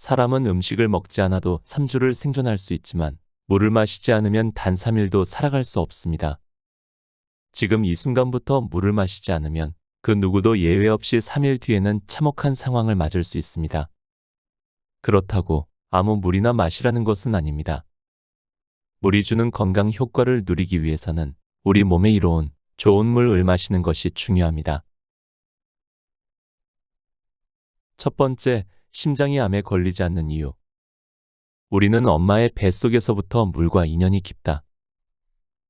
사람은 음식을 먹지 않아도 3주를 생존할 수 있지만 물을 마시지 않으면 단 3일도 살아갈 수 없습니다. 지금 이 순간부터 물을 마시지 않으면 그 누구도 예외 없이 3일 뒤에는 참혹한 상황을 맞을 수 있습니다. 그렇다고 아무 물이나 마시라는 것은 아닙니다. 물이 주는 건강 효과를 누리기 위해서는 우리 몸에 이로운 좋은 물을 마시는 것이 중요합니다. 첫 번째, 심장이 암에 걸리지 않는 이유. 우리는 엄마의 뱃속에서부터 물과 인연이 깊다.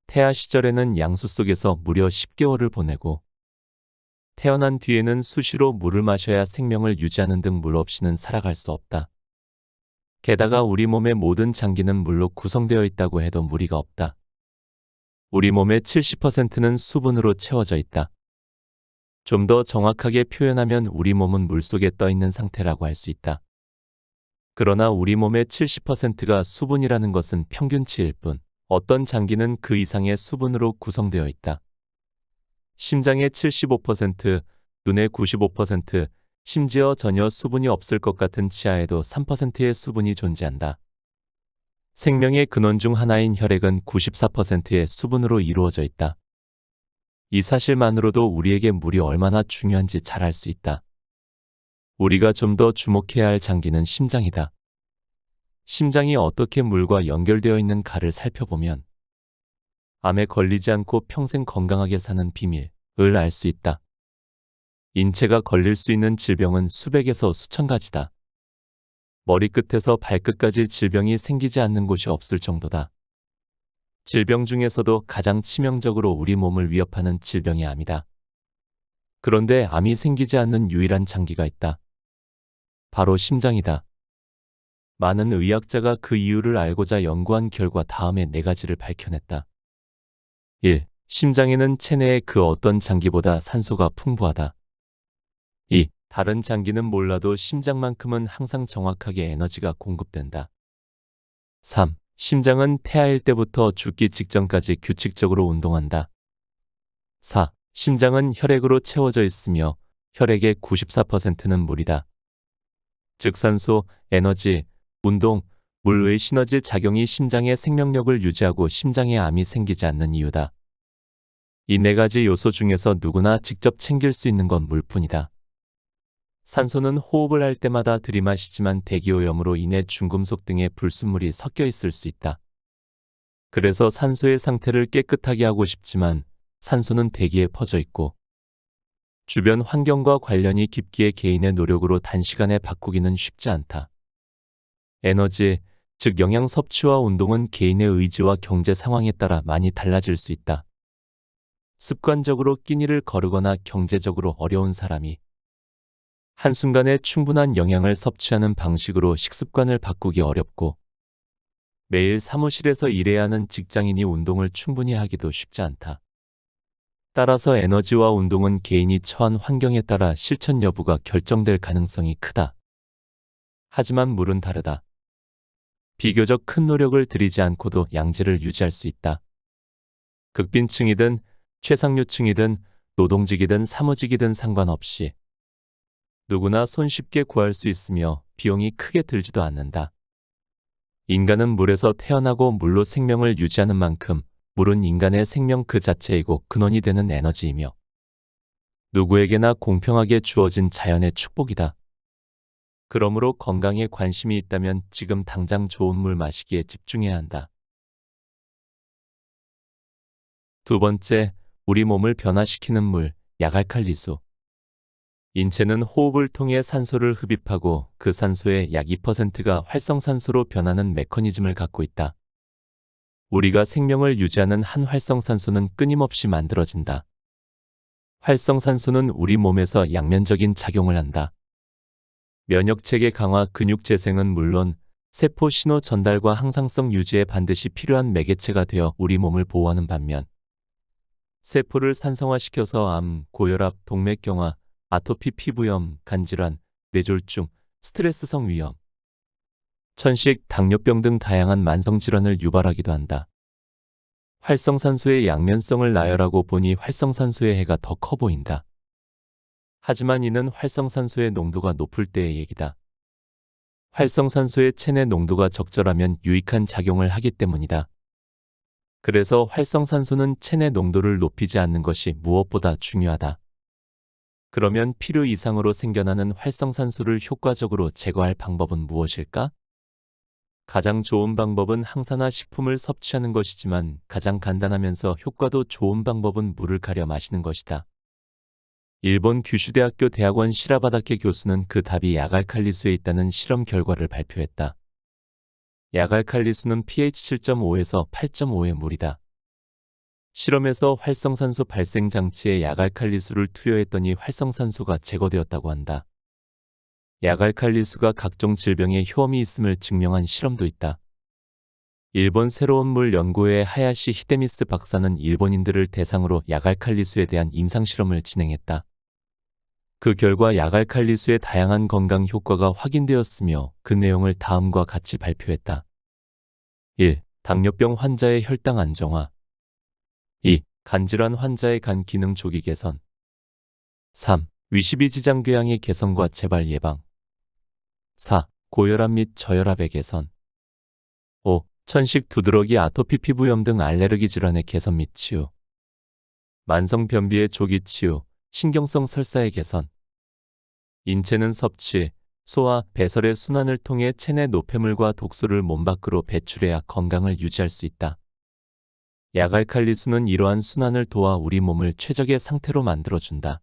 태아 시절에는 양수 속에서 무려 10개월을 보내고 태어난 뒤에는 수시로 물을 마셔야 생명을 유지하는 등 물 없이는 살아갈 수 없다. 게다가 우리 몸의 모든 장기는 물로 구성되어 있다고 해도 무리가 없다. 우리 몸의 70%는 수분으로 채워져 있다. 좀 더 정확하게 표현하면 우리 몸은 물속에 떠 있는 상태라고 할 수 있다. 그러나 우리 몸의 70%가 수분이라는 것은 평균치일 뿐, 어떤 장기는 그 이상의 수분으로 구성되어 있다. 심장의 75%, 눈의 95%, 심지어 전혀 수분이 없을 것 같은 치아에도 3%의 수분이 존재한다. 생명의 근원 중 하나인 혈액은 94%의 수분으로 이루어져 있다. 이 사실만으로도 우리에게 물이 얼마나 중요한지 잘 알 수 있다. 우리가 좀 더 주목해야 할 장기는 심장이다. 심장이 어떻게 물과 연결되어 있는가를 살펴보면 암에 걸리지 않고 평생 건강하게 사는 비밀을 알 수 있다. 인체가 걸릴 수 있는 질병은 수백에서 수천 가지다. 머리끝에서 발끝까지 질병이 생기지 않는 곳이 없을 정도다. 질병 중에서도 가장 치명적으로 우리 몸을 위협하는 질병이 암이다. 그런데 암이 생기지 않는 유일한 장기가 있다. 바로 심장이다. 많은 의학자가 그 이유를 알고자 연구한 결과 다음에 4가지를 밝혀냈다. 1. 심장에는 체내의 그 어떤 장기보다 산소가 풍부하다. 2. 다른 장기는 몰라도 심장만큼은 항상 정확하게 에너지가 공급된다. 3. 심장은 태아일 때부터 죽기 직전까지 규칙적으로 운동한다. 4. 심장은 혈액으로 채워져 있으며 혈액의 94%는 물이다. 즉 산소, 에너지, 운동, 물의 시너지 작용이 심장의 생명력을 유지하고 심장에 암이 생기지 않는 이유다. 이 4가지 요소 중에서 누구나 직접 챙길 수 있는 건 물뿐이다. 산소는 호흡을 할 때마다 들이마시지만 대기오염으로 인해 중금속 등의 불순물이 섞여 있을 수 있다. 그래서 산소의 상태를 깨끗하게 하고 싶지만 산소는 대기에 퍼져 있고 주변 환경과 관련이 깊기에 개인의 노력으로 단시간에 바꾸기는 쉽지 않다. 에너지, 즉 영양 섭취와 운동은 개인의 의지와 경제 상황에 따라 많이 달라질 수 있다. 습관적으로 끼니를 거르거나 경제적으로 어려운 사람이 한순간에 충분한 영양을 섭취하는 방식으로 식습관을 바꾸기 어렵고 매일 사무실에서 일해야 하는 직장인이 운동을 충분히 하기도 쉽지 않다. 따라서 에너지와 운동은 개인이 처한 환경에 따라 실천 여부가 결정될 가능성이 크다. 하지만 물은 다르다. 비교적 큰 노력을 들이지 않고도 양질을 유지할 수 있다. 극빈층이든 최상류층이든 노동직이든 사무직이든 상관없이 누구나 손쉽게 구할 수 있으며 비용이 크게 들지도 않는다. 인간은 물에서 태어나고 물로 생명을 유지하는 만큼 물은 인간의 생명 그 자체이고 근원이 되는 에너지이며 누구에게나 공평하게 주어진 자연의 축복이다. 그러므로 건강에 관심이 있다면 지금 당장 좋은 물 마시기에 집중해야 한다. 두 번째, 우리 몸을 변화시키는 물, 약알칼리수. 인체는 호흡을 통해 산소를 흡입하고 그 산소의 약 2%가 활성산소로 변하는 메커니즘을 갖고 있다. 우리가 생명을 유지하는 한 활성산소는 끊임없이 만들어진다. 활성산소는 우리 몸에서 양면적인 작용을 한다. 면역체계 강화, 근육 재생은 물론 세포 신호 전달과 항상성 유지에 반드시 필요한 매개체가 되어 우리 몸을 보호하는 반면 세포를 산성화시켜서 암, 고혈압, 동맥경화, 아토피 피부염, 간질환, 뇌졸중, 스트레스성 위염, 천식, 당뇨병 등 다양한 만성질환을 유발하기도 한다. 활성산소의 양면성을 나열하고 보니 활성산소의 해가 더 커 보인다. 하지만 이는 활성산소의 농도가 높을 때의 얘기다. 활성산소의 체내 농도가 적절하면 유익한 작용을 하기 때문이다. 그래서 활성산소는 체내 농도를 높이지 않는 것이 무엇보다 중요하다. 그러면 필요 이상으로 생겨나는 활성산소를 효과적으로 제거할 방법은 무엇일까? 가장 좋은 방법은 항산화 식품을 섭취하는 것이지만 가장 간단하면서 효과도 좋은 방법은 물을 가려 마시는 것이다. 일본 규슈대학교 대학원 시라바다케 교수는 그 답이 약알칼리수에 있다는 실험 결과를 발표했다. 약알칼리수는 pH 7.5에서 8.5의 물이다. 실험에서 활성산소 발생 장치에 약알칼리수를 투여했더니 활성산소가 제거되었다고 한다. 약알칼리수가 각종 질병에 효험이 있음을 증명한 실험도 있다. 일본 새로운 물 연구회의 하야시 히데미스 박사는 일본인들을 대상으로 약알칼리수에 대한 임상실험을 진행했다. 그 결과 약알칼리수의 다양한 건강 효과가 확인되었으며 그 내용을 다음과 같이 발표했다. 1. 당뇨병 환자의 혈당 안정화. 2. 간질환 환자의 간 기능 조기 개선. 3. 위시비지장 궤양의 개선과 재발 예방. 4. 고혈압 및 저혈압의 개선. 5. 천식 두드러기 아토피 피부염 등 알레르기 질환의 개선 및 치유. 만성 변비의 조기 치유, 신경성 설사의 개선. 인체는 섭취, 소화, 배설의 순환을 통해 체내 노폐물과 독소를 몸 밖으로 배출해야 건강을 유지할 수 있다. 약알칼리수는 이러한 순환을 도와 우리 몸을 최적의 상태로 만들어준다.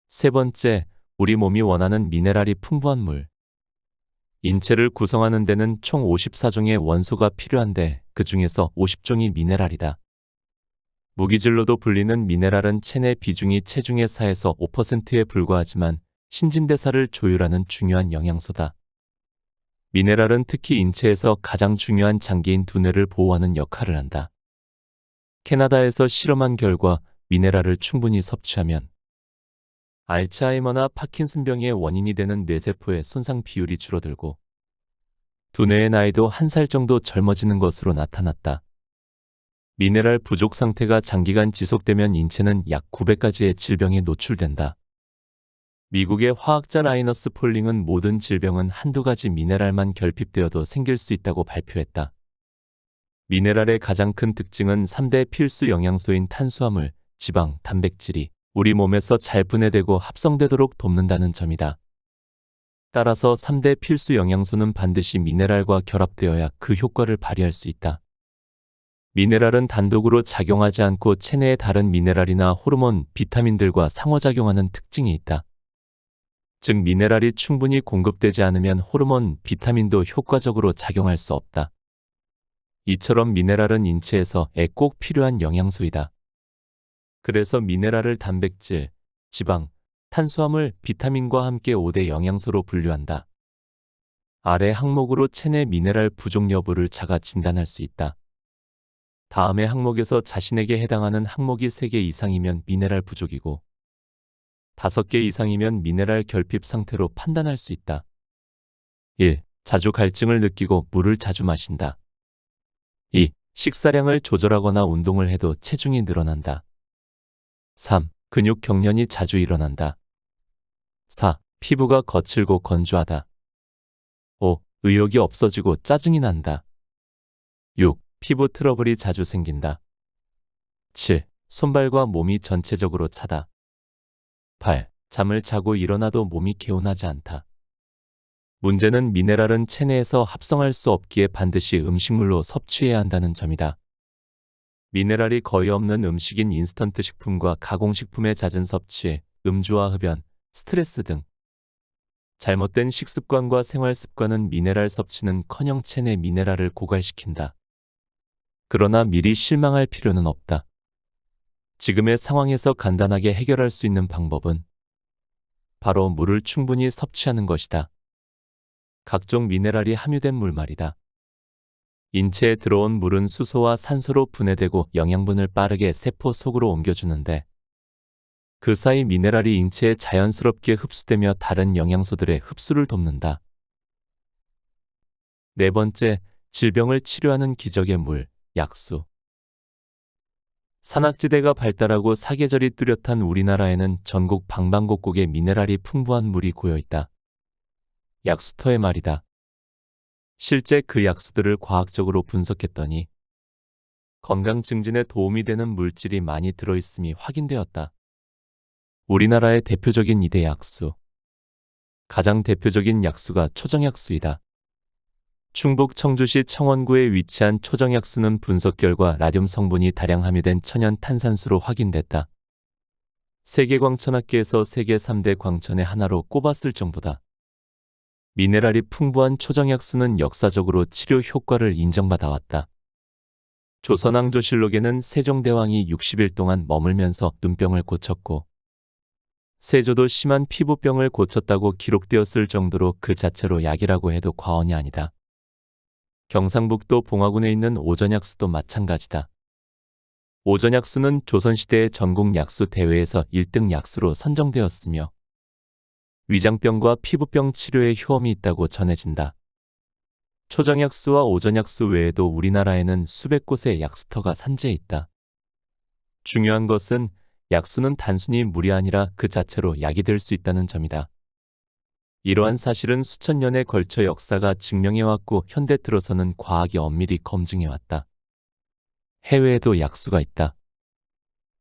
세 번째, 우리 몸이 원하는 미네랄이 풍부한 물. 인체를 구성하는 데는 총 54종의 원소가 필요한데 그 중에서 50종이 미네랄이다. 무기질로도 불리는 미네랄은 체내 비중이 체중의 4에서 5%에 불과하지만 신진대사를 조율하는 중요한 영양소다. 미네랄은 특히 인체에서 가장 중요한 장기인 두뇌를 보호하는 역할을 한다. 캐나다에서 실험한 결과 미네랄을 충분히 섭취하면 알츠하이머나 파킨슨병의 원인이 되는 뇌세포의 손상 비율이 줄어들고 두뇌의 나이도 1살 정도 젊어지는 것으로 나타났다. 미네랄 부족 상태가 장기간 지속되면 인체는 약 900가지의 질병에 노출된다. 미국의 화학자 라이너스 폴링은 모든 질병은 한두 가지 미네랄만 결핍되어도 생길 수 있다고 발표했다. 미네랄의 가장 큰 특징은 3대 필수 영양소인 탄수화물, 지방, 단백질이 우리 몸에서 잘 분해되고 합성되도록 돕는다는 점이다. 따라서 3대 필수 영양소는 반드시 미네랄과 결합되어야 그 효과를 발휘할 수 있다. 미네랄은 단독으로 작용하지 않고 체내의 다른 미네랄이나 호르몬, 비타민들과 상호작용하는 특징이 있다. 즉 미네랄이 충분히 공급되지 않으면 호르몬, 비타민도 효과적으로 작용할 수 없다. 이처럼 미네랄은 인체에서 꼭 필요한 영양소이다. 그래서 미네랄을 단백질, 지방, 탄수화물, 비타민과 함께 5대 영양소로 분류한다. 아래 항목으로 체내 미네랄 부족 여부를 자가 진단할 수 있다. 다음의 항목에서 자신에게 해당하는 항목이 3개 이상이면 미네랄 부족이고 5개 이상이면 미네랄 결핍 상태로 판단할 수 있다. 1. 자주 갈증을 느끼고 물을 자주 마신다. 2. 식사량을 조절하거나 운동을 해도 체중이 늘어난다. 3. 근육 경련이 자주 일어난다. 4. 피부가 거칠고 건조하다. 5. 의욕이 없어지고 짜증이 난다. 6. 피부 트러블이 자주 생긴다. 7. 손발과 몸이 전체적으로 차다. 8. 잠을 자고 일어나도 몸이 개운하지 않다. 문제는 미네랄은 체내에서 합성할 수 없기에 반드시 음식물로 섭취해야 한다는 점이다. 미네랄이 거의 없는 음식인 인스턴트 식품과 가공식품의 잦은 섭취, 음주와 흡연, 스트레스 등 잘못된 식습관과 생활습관은 미네랄 섭취는커녕 체내 미네랄을 고갈시킨다. 그러나 미리 실망할 필요는 없다. 지금의 상황에서 간단하게 해결할 수 있는 방법은 바로 물을 충분히 섭취하는 것이다. 각종 미네랄이 함유된 물 말이다. 인체에 들어온 물은 수소와 산소로 분해되고 영양분을 빠르게 세포 속으로 옮겨주는데 그 사이 미네랄이 인체에 자연스럽게 흡수되며 다른 영양소들의 흡수를 돕는다. 네 번째, 질병을 치료하는 기적의 물, 약수. 산악지대가 발달하고 사계절이 뚜렷한 우리나라에는 전국 방방곡곡에 미네랄이 풍부한 물이 고여있다. 약수터의 말이다. 실제 그 약수들을 과학적으로 분석했더니 건강 증진에 도움이 되는 물질이 많이 들어있음이 확인되었다. 우리나라의 대표적인 2대 약수. 가장 대표적인 약수가 초정약수이다. 충북 청주시 청원구에 위치한 초정약수는 분석 결과 라듐 성분이 다량 함유된 천연 탄산수로 확인됐다. 세계광천학계에서 세계 3대 광천의 하나로 꼽았을 정도다. 미네랄이 풍부한 초정약수는 역사적으로 치료 효과를 인정받아 왔다. 조선왕조실록에는 세종대왕이 60일 동안 머물면서 눈병을 고쳤고 세조도 심한 피부병을 고쳤다고 기록되었을 정도로 그 자체로 약이라고 해도 과언이 아니다. 경상북도 봉화군에 있는 오전약수도 마찬가지다. 오전약수는 조선시대의 전국약수 대회에서 1등 약수로 선정되었으며 위장병과 피부병 치료에 효험이 있다고 전해진다. 초정약수와 오전약수 외에도 우리나라에는 수백 곳의 약수터가 산재해 있다. 중요한 것은 약수는 단순히 물이 아니라 그 자체로 약이 될 수 있다는 점이다. 이러한 사실은 수천 년에 걸쳐 역사가 증명해왔고 현대 들어서는 과학이 엄밀히 검증해왔다. 해외에도 약수가 있다.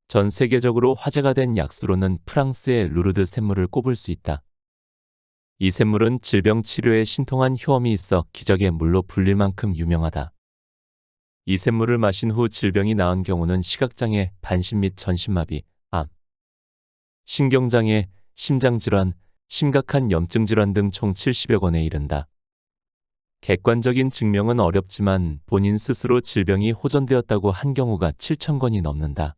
전 세계적으로 화제가 된 약수로는 프랑스의 루르드 샘물을 꼽을 수 있다. 이 샘물은 질병 치료에 신통한 효험이 있어 기적의 물로 불릴 만큼 유명하다. 이 샘물을 마신 후 질병이 나은 경우는 시각장애, 반신 및 전신마비, 암, 신경장애, 심장질환, 심각한 염증 질환 등 총 70여 건에 이른다. 객관적인 증명은 어렵지만 본인 스스로 질병이 호전되었다고 한 경우가 7,000건이 넘는다.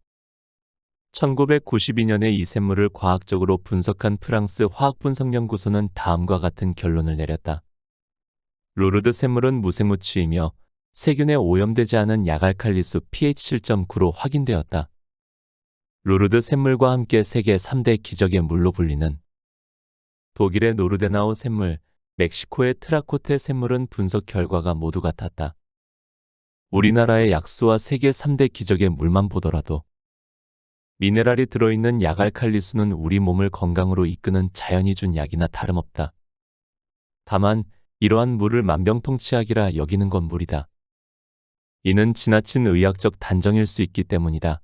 1992년에 이 샘물을 과학적으로 분석한 프랑스 화학분석연구소는 다음과 같은 결론을 내렸다. 루르드 샘물은 무생무취이며 세균에 오염되지 않은 약알칼리수 pH 7.9로 확인되었다. 루르드 샘물과 함께 세계 3대 기적의 물로 불리는 독일의 노르데나우 샘물, 멕시코의 트라코테 샘물은 분석 결과가 모두 같았다. 우리나라의 약수와 세계 3대 기적의 물만 보더라도 미네랄이 들어있는 약알칼리수는 우리 몸을 건강으로 이끄는 자연이 준 약이나 다름없다. 다만 이러한 물을 만병통치약이라 여기는 건 무리다. 이는 지나친 의학적 단정일 수 있기 때문이다.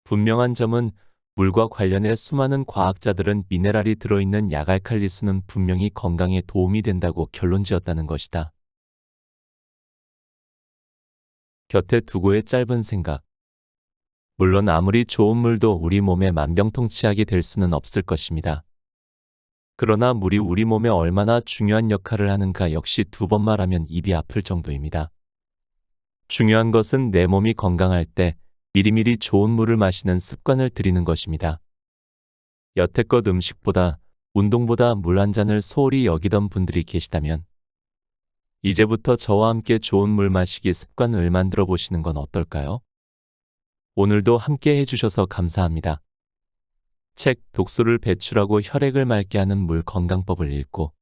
분명한 점은 물과 관련해 수많은 과학자들은 미네랄이 들어있는 약알칼리수는 분명히 건강에 도움이 된다고 결론지었다는 것이다. 곁에 두고의 짧은 생각. 물론 아무리 좋은 물도 우리 몸에 만병통치약이 될 수는 없을 것입니다. 그러나 물이 우리 몸에 얼마나 중요한 역할을 하는가 역시 두 번 말하면 입이 아플 정도입니다. 중요한 것은 내 몸이 건강할 때 미리미리 좋은 물을 마시는 습관을 들이는 것입니다. 여태껏 음식보다 운동보다 물 한 잔을 소홀히 여기던 분들이 계시다면 이제부터 저와 함께 좋은 물 마시기 습관을 만들어 보시는 건 어떨까요? 오늘도 함께 해주셔서 감사합니다. 책 독소를 배출하고 혈액을 맑게 하는 물 건강법을 읽고